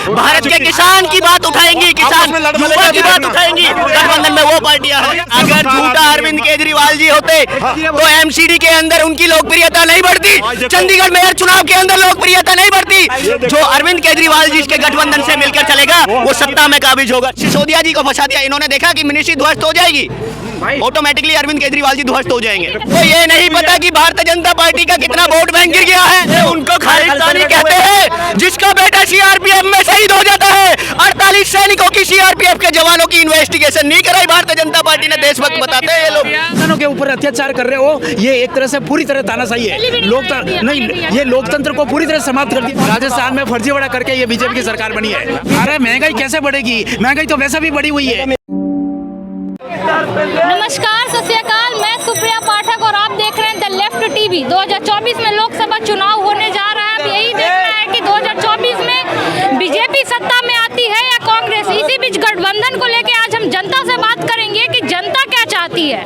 भारत के किसान की बात उठाएंगी, किसान युवा की बात उठाएंगी। गठबंधन में वो पार्टियां हैं। अगर झूठा अरविंद केजरीवाल जी होते तो एमसीडी के अंदर उनकी लोकप्रियता नहीं बढ़ती, चंडीगढ़ मेयर चुनाव के अंदर लोकप्रियता नहीं बढ़ती। जो अरविंद केजरीवाल जी के गठबंधन से मिलकर चलेगा वो सत्ता में काबिज होगा। सिसोदिया जी को फंसा दिया इन्होंने, देखा कि मिनिस्ट्री ध्वस्त हो जाएगी, ऑटोमेटिकली अरविंद केजरीवाल जी ध्वस्त हो जाएंगे। तो ये नहीं पता कि भारतीय जनता पार्टी का कितना वोट बैंक गिर गया है। उनको खालिस्तानी कहते हैं जिसका बेटा सीआरपीएफ में शहीद हो जाता है। 48 सैनिकों की सीआरपीएफ के जवानों की इन्वेस्टिगेशन नहीं कराई भारतीय जनता पार्टी ने, देशभक्त बताते हैं ये लोग। किसानों के ऊपर अत्याचार कर रहे हो, ये एक तरह से पूरी तरह तानाशाही है। लोकतंत्र नहीं, ये लोकतंत्र को पूरी तरह समाप्त कर दिया। राजस्थान में फर्जीवाड़ा करके ये बीजेपी की सरकार बनी है। अरे महंगाई कैसे बढ़ेगी? महंगाई तो वैसे भी बढ़ी हुई है। नमस्कार, सत श्री अकाल, मैं सुप्रिया पाठक और आप देख रहे हैं द लेफ्ट टीवी। 2024 में लोकसभा चुनाव होने जा रहा है। अब यही देखना है कि 2024 में बीजेपी सत्ता में आती है या कांग्रेस। इसी बीच गठबंधन को लेके आज हम जनता से बात करेंगे कि जनता क्या चाहती है।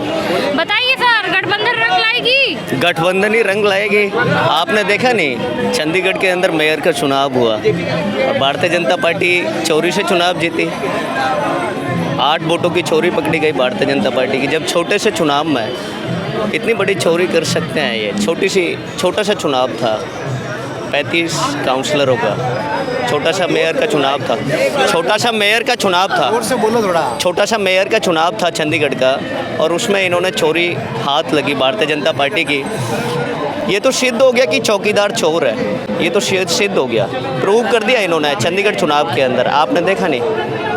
बताइए सर, गठबंधन रंग लाएगी? गठबंधन ही रंग लाएगी। आपने देखा नहीं, चंडीगढ़ के अंदर मेयर का चुनाव हुआ और भारतीय जनता पार्टी चोरी से चुनाव जीती। 8 वोटों की चोरी पकड़ी गई भारतीय जनता पार्टी की। जब छोटे से चुनाव में इतनी बड़ी चोरी कर सकते हैं, ये छोटा सा चुनाव था, 35 काउंसलरों का छोटा सा मेयर का चुनाव था। छोटा सा मेयर का चुनाव था चंडीगढ़ का, और उसमें इन्होंने चोरी हाथ लगी भारतीय जनता पार्टी की। ये तो सिद्ध हो गया कि चौकीदार चोर है। ये तो सिद्ध हो गया, प्रूव कर दिया इन्होंने चंडीगढ़ चुनाव के अंदर। आपने देखा नहीं?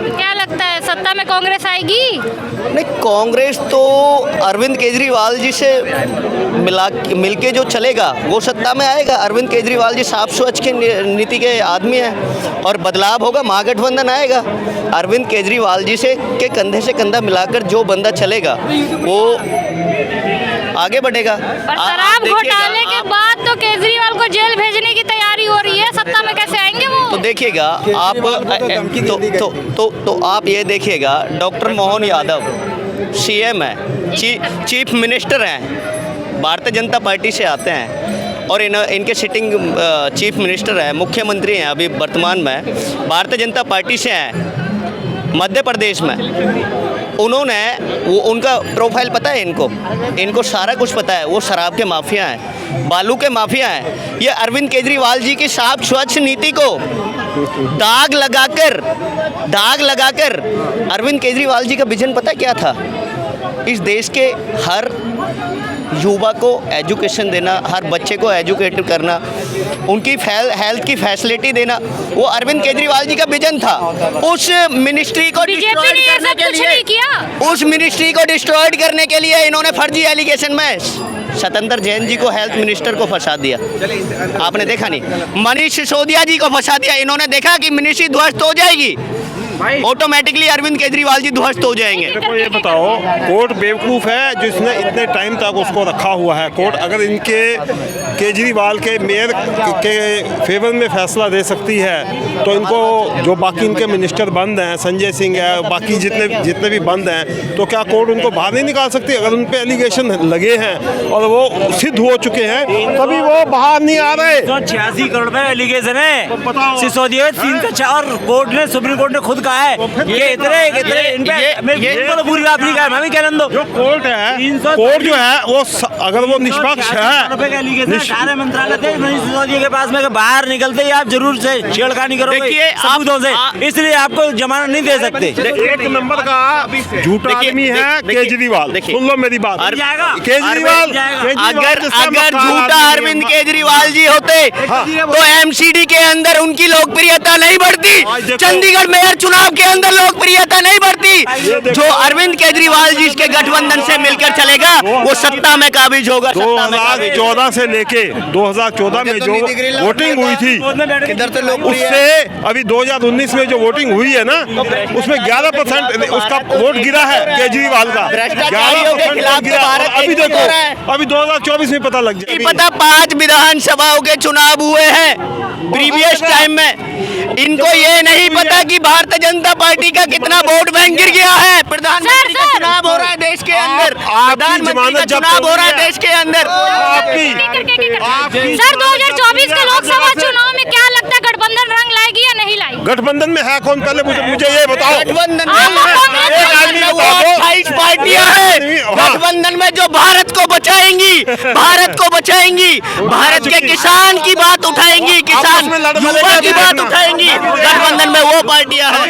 क्या लगता है सत्ता में कांग्रेस आएगी? नहीं, कांग्रेस तो अरविंद केजरीवाल जी से मिलके जो चलेगा वो सत्ता में आएगा। अरविंद केजरीवाल जी साफ स्वच्छ के नीति के आदमी हैं और बदलाव होगा, महागठबंधन आएगा। अरविंद केजरीवाल जी से के कंधे से कंधा मिलाकर जो बंदा चलेगा वो आगे बढ़ेगा। पर शराब घोटाले के बाद तो केजरीवाल को जेल भेजने की तैयारी हो रही है, सत्ता में कैसे आएंगे वो? तो देखिएगा आप, तो आप ये देखिएगा, डॉक्टर मोहन यादव सीएम है, चीफ मिनिस्टर हैं, भारतीय जनता पार्टी से आते हैं और इनके सिटिंग चीफ मिनिस्टर हैं, मुख्यमंत्री हैं अभी वर्तमान में, भारतीय जनता पार्टी से हैं मध्य प्रदेश में। उनका प्रोफाइल पता है इनको सारा कुछ पता है। वो शराब के माफिया हैं, बालू के माफिया हैं। ये अरविंद केजरीवाल जी की साफ स्वच्छ नीति को दाग लगाकर अरविंद केजरीवाल जी का विजन पता क्या था? इस देश के हर युवा को एजुकेशन देना, हर बच्चे को एजुकेट करना, उनकी हेल्थ की फैसिलिटी देना, वो अरविंद केजरीवाल जी का विजन था। उस मिनिस्ट्री को डिस्ट्रॉयड करने के लिए इन्होंने फर्जी एलिगेशन में सत्येंद्र जैन जी को, हेल्थ मिनिस्टर को फंसा दिया। आपने देखा नहीं? मनीष सिसोदिया जी को फंसा दिया इन्होंने। देखा कि मिनिस्ट्री ध्वस्त हो जाएगी, ऑटोमेटिकली अरविंद केजरीवाल जी ध्वस्त हो जाएंगे। देखो ये बताओ, कोर्ट बेवकूफ़ है जिसने इतने टाइम तक उसको रखा हुआ है। कोर्ट अगर इनके केजरीवाल के मेयर के फेवर में फैसला दे सकती है तो इनको, जो बाकी इनके मिनिस्टर बंद हैं, संजय सिंह है, बाकी जितने भी बंद हैं, तो क्या कोर्ट उनको बाहर नहीं निकाल सकती? अगर उन पर एलिगेशन लगे हैं और वो सिद्ध हो चुके हैं तभी वो बाहर नहीं आ रहे। 86 करोड़ में एलिगेशन है सिसोदिया 3 का 4, कोर्ट ने, सुप्रीम कोर्ट ने खुद कहा है ये इतने तो पूरी बात नहीं कहा। मैं कहना दो, जो कोर्ट जो है वो अगर वो निष्पक्ष है, सारे मंत्रालय थे मनीष सिसोदिया के पास में, बाहर निकलते ही आप जरूर से छेड़खानी करोगे सबूतों से, इसलिए आपको जमानत नहीं दे सकते। एक नंबर का झूठा आदमी है केजरीवाल। सुन लो मेरी बात, केजरीवाल अगर झूठा अरविंद केजरीवाल जी होते तो एमसीडी के अंदर उनकी लोकप्रियता नहीं बढ़ती, चंडीगढ़ मेयर चुनाव के अंदर लोकप्रियता नहीं बढ़ती। जो अरविंद केजरीवाल जी के गठबंधन से मिलकर चलेगा वो सत्ता में काबिज होगा। 2014 से लेके 2014 में जो वोटिंग हुई थी उससे अभी 2019 में जो वोटिंग हुई है ना, उसमें 11% उसका वोट गिरा है केजरीवाल का। 11% गिरा। अभी देखो, अभी 2024 में पता लग जाएगा। पता 5 विधानसभाओं के चुनाव हुए हैं प्रीवियस टाइम में। इनको ये नहीं पता कि भारतीय जनता पार्टी का कितना वोट बैंक गिर गया है। प्रधानमंत्री का चुनाव हो रहा है देश के अंदर, प्रधानमंत्री का चुनाव हो रहा है देश के अंदर। सर 2024 के लोकसभा चुनाव में क्या लगता है गठबंधन रंग लाएगी या नहीं लाएगी? गठबंधन में है कौन, पहले मुझे ये बताओ। गठबंधन एक आदमी बताओ। 28 पार्टियां हैं गठबंधन में जो भारत को बचाएंगी, भारत को बचाएंगी, भारत के किसान की बात उठाएंगी, किसान युवा की बात उठाएंगी। गठबंधन में वो पार्टियां हैं।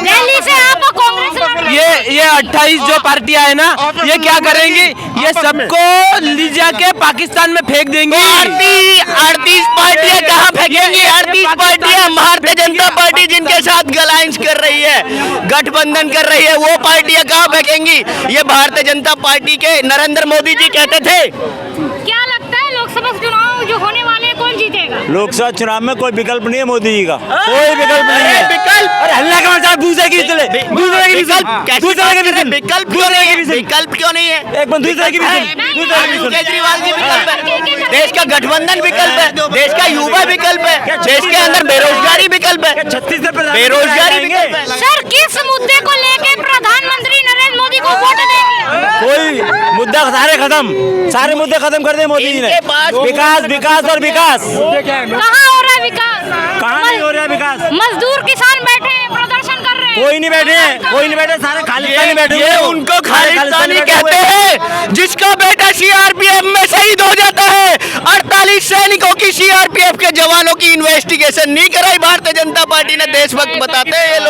दिल्ली से आप कांग्रेस लड़ रहे हैं। ये 28 जो पार्टियां है ना, ये क्या करेंगी, ये सबको ले जाके पाकिस्तान में फेंक देंगी। 38 पार्टियां कहाँ फेंकेंगी? 38 पार्टियां भारतीय जनता पार्टी जिनके साथ अलायंस कर रही है, गठबंधन कर रही है, वो पार्टियां कहाँ फेंकेंगी? ये भारतीय जनता पार्टी के नरेंद्र मोदी जी कहते थे। क्या लगता है लोकसभा चुनाव जो होने वाले हैं कौन जीतेगा? लोकसभा चुनाव में कोई विकल्प नहीं है मोदी जी का, कोई विकल्प नहीं है। विकल्प? अरे हल्ला का मचा दूसरे की चले, दूसरे की विकल्प कैसे दूसरे की बात करें? विकल्प क्यों नहीं है? विकल्प क्यों नहीं है? एक बार दूसरे की अरविंद केजरीवाल जी विकल्प है, देश का गठबंधन विकल्प है, देश का युवा विकल्प है, देश के अंदर बेरोजगारी विकल्प है, 36 से बेरोजगारी विकल्प है। सर किस मुद्दे को लेके प्रधानमंत्री नरेंद्र मोदी को वोट देंगे? कोई मुद्दा सारे मुद्दे खत्म कर दिए मोदी जी ने। इनके पास विकास विकास और विकास, कहाँ हो रहा है विकास? कहाँ नहीं हो रहा है विकास? मजदूर किसान बैठे हैं, प्रदर्शन कर रहे हैं। कोई नहीं बैठे हैं, कोई नहीं बैठे, सारे खालिस्तानी बैठे हुए ये हैं। उनको खालिस्तानी कहते हैं जिसका बेटा सीआरपीएफ में शहीद हो जाता है। 48 सैनिकों की सीआरपीएफ के जवानों की इन्वेस्टिगेशन नहीं कराई भारतीय जनता पार्टी ने। देशभक्त बताते हैं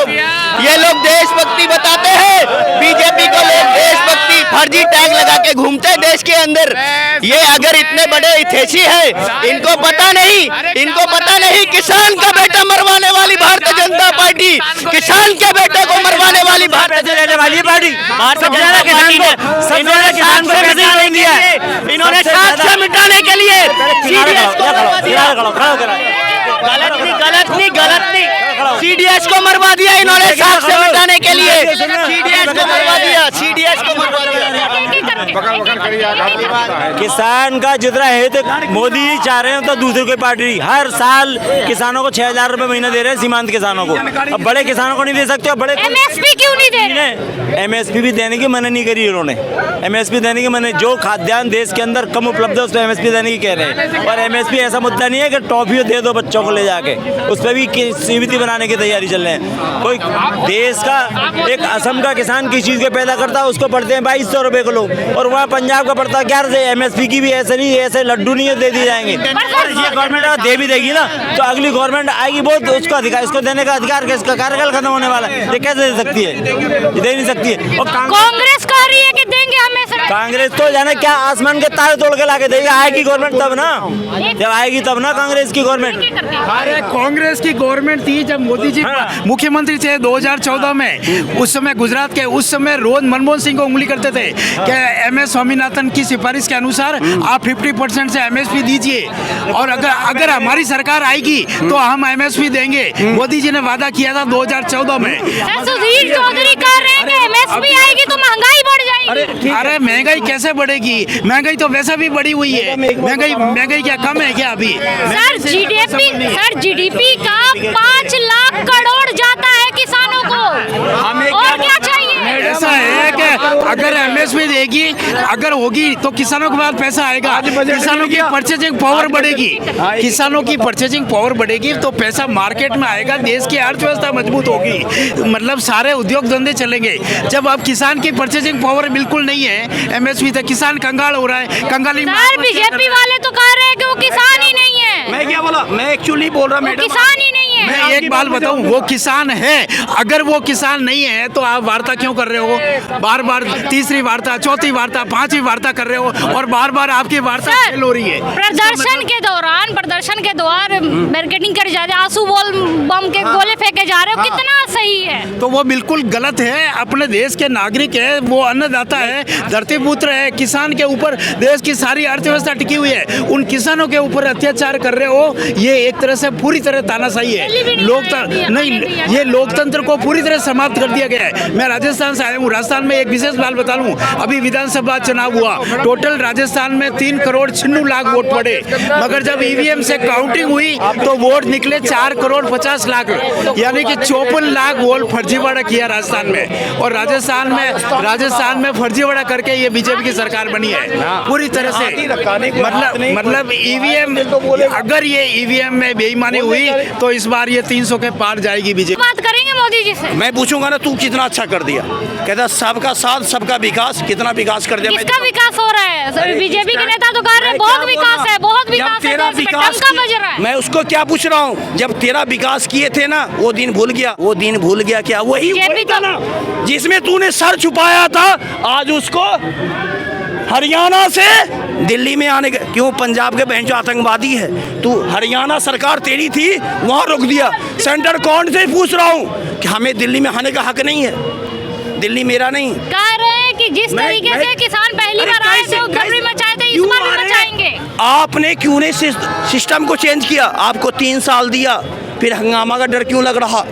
ये लोग देशभक्ति बताते हैं। बीजेपी को लोग देशभक्ति फर्जी टैग लगा के घूमते हैं देश के अंदर। ये अगर इतने बड़े हितैषी है, इनको पता नहीं किसान का बेटा मरवाने वाली भारतीय जनता पार्टी, किसान के बेटे को मरवाने वाली भारतीय रहने वाली पार्टी, भारतीय जनता पार्टी ने किसान को पैसे नहीं दिया है। इन्होंने साक्ष्य मिटाने के लिए सीडीएस को मरवा दिया। गलत नहीं सीडीएस को मरवा दिया इन्होंने साक्ष्य मिटाने के लिए। सीडीएस को मरवा दिया। किसान का जितना हित मोदी जी चाह रहे हैं तो दूसरी कोई पार्टी हर साल किसानों को 6,000 रुपए महीना दे रहे हैं, सीमांत किसानों को। अब बड़े किसानों को नहीं दे सकते, बड़े एमएसपी क्यों नहीं दे रहे? एमएसपी भी देने की मना नहीं करी उन्होंने। एमएसपी देने की मना, जो खाद्यान्न देश के अंदर कम उपलब्ध है उस पर एमएसपी देने की कह रहे हैं। और एमएसपी ऐसा मुद्दा नहीं है कि टॉफी दे दो बच्चों को ले जाके, उस पर भी सीमित बनाने की तैयारी चल रहे हैं। कोई देश का एक असम का किसान किस चीज़ को पैदा करता है उसको पड़ते हैं 2200 रुपये किलो, और वहाँ पंजाब का पड़ता है 11 से। एमएसपी की भी ऐसे नहीं, ऐसे लड्डू नहीं दे दिए जाएंगे। ये गवर्नमेंट अगर दे भी देगी ना तो अगली गवर्नमेंट आएगी, बहुत उसका अधिकार, इसको देने का अधिकार, इसका कार्यकाल खत्म होने वाला है, ये कैसे दे सकती है? दे नहीं सकती है। और कांग्रेस कह रही है कि देंगे हमें। कांग्रेस तो जाने क्या आसमान के तारे तोड़ के लाके देगी। आएगी गवर्नमेंट तब ना, जब आएगी तब ना कांग्रेस की गवर्नमेंट। अरे कांग्रेस की गवर्नमेंट थी जब मोदी जी मुख्यमंत्री थे 2014 में। उस समय गुजरात के उस समय रोज मनमोहन सिंह को उंगली करते थे कि एमएस स्वामीनाथन की सिफारिश के अनुसार आप 50% से एमएसपी दीजिए, और अगर हमारी सरकार आएगी तो हम एमएसपी देंगे। मोदी जी ने वादा किया था 2014 में। सुधीर चौधरी कह रहे हैं कि एमएसपी आएगी तो महंगाई बढ़ जाएगी। अरे महंगाई कैसे बढ़ेगी? महंगाई तो वैसा भी बढ़ी हुई है। महंगाई क्या कम है क्या अभी? सर जीडीपी का 5 लाख करोड़ जाता है किसानों को, और क्या चाहिए? ऐसा है कि अगर एमएसपी देगी, अगर होगी तो किसानों के पास पैसा आएगा, किसानों की परचेजिंग पावर बढ़ेगी, किसानों की परचेजिंग पावर बढ़ेगी तो पैसा मार्केट में आएगा, देश की अर्थव्यवस्था मजबूत होगी, मतलब सारे उद्योग धंधे चलेंगे। जब अब किसान की परचेजिंग पावर बिल्कुल नहीं है, एमएसपी तक किसान कंगाल हो रहा है। कंगाली सर बीजेपी वाले तो कह रहे हैं कि वो किसान ही नहीं है। मैं क्या बोला? मैं एक्चुअली बोल रहा वो किसान ही नहीं है। मैं एक बात बताऊं, वो किसान है। अगर वो किसान नहीं है तो आप वार्ता क्यों कर रहे हो? बार बार तीसरी वार्ता, चौथी वार्ता, पांचवी वार्ता कर रहे हो, और बार बार आपकी वार्ता फेल हो रही है। प्रदर्शन के दौरान बैरिकेडिंग कर जा रहे, आंसू बम के गोले फेंके जा रहे हो, कितना सही है? तो वो बिल्कुल गलत है। अपने देश के नागरिक है, वो अन्नदाता है, धरती पुत्र है। किसान के ऊपर देश की सारी अर्थव्यवस्था टिकी हुई है। उन किसानों के ऊपर अत्याचार कर रहे हो, ये एक तरह से पूरी तरह तानाशाही है। ये लोकतंत्र को पूरी तरह समाप्त कर दिया गया है। मैं राजस्थान से आया हूँ। राजस्थान में एक विशेष बात बता लूँ, अभी विधानसभा चुनाव हुआ, टोटल राजस्थान में 3 करोड़ 96 लाख वोट पड़े, मगर जब ईवीएम से काउंटिंग हुई तो वोट निकले 4 करोड़ 50 लाख, यानी कि 54 लाख वोट फर्जीवाड़ा किया राजस्थान में। और राजस्थान में फर्जीवाड़ा करके ये बीजेपी की सरकार बनी है पूरी तरह से। मतलब ईवीएम, अगर ये ईवीएम में बेईमानी हुई तो इस बार ये 300 के पार जाएगी बीजेपी। बात करेंगे मोदी जी से। मैं पूछूंगा ना, तू कितना अच्छा कर दिया, कहता सबका साथ सबका विकास, कितना विकास कर दिया। किसका विकास हो रहा है? बीजेपी के नेता तो कह रहे हैं बहुत विकास है, बहुत विकास है, तेरा देश में विकास डंका बज रहा है। मैं उसको क्या पूछ रहा हूँ, जब तेरा विकास किए थे ना, वो दिन भूल गया, वो दिन भूल गया क्या? वही था ना जिसमें तूने सर छुपाया था, आज उसको हरियाणा से दिल्ली में आने के, क्यों? पंजाब के बहन जो आतंकवादी है, तू हरियाणा सरकार तेरी थी, वहाँ रोक दिया। सेंटर कौन से पूछ रहा हूँ कि हमें दिल्ली में आने का हक नहीं है, दिल्ली मेरा नहीं। कह रहे हैं कि जिस तरीके से किसान पहली बार आए थे, उपद्रवी मचाए थे, इस बार भी मचाएंगे। आपने क्यों नहीं सिस्टम को चेंज किया? आपको 3 साल दिया, फिर हंगामा का डर क्यों लग रहा?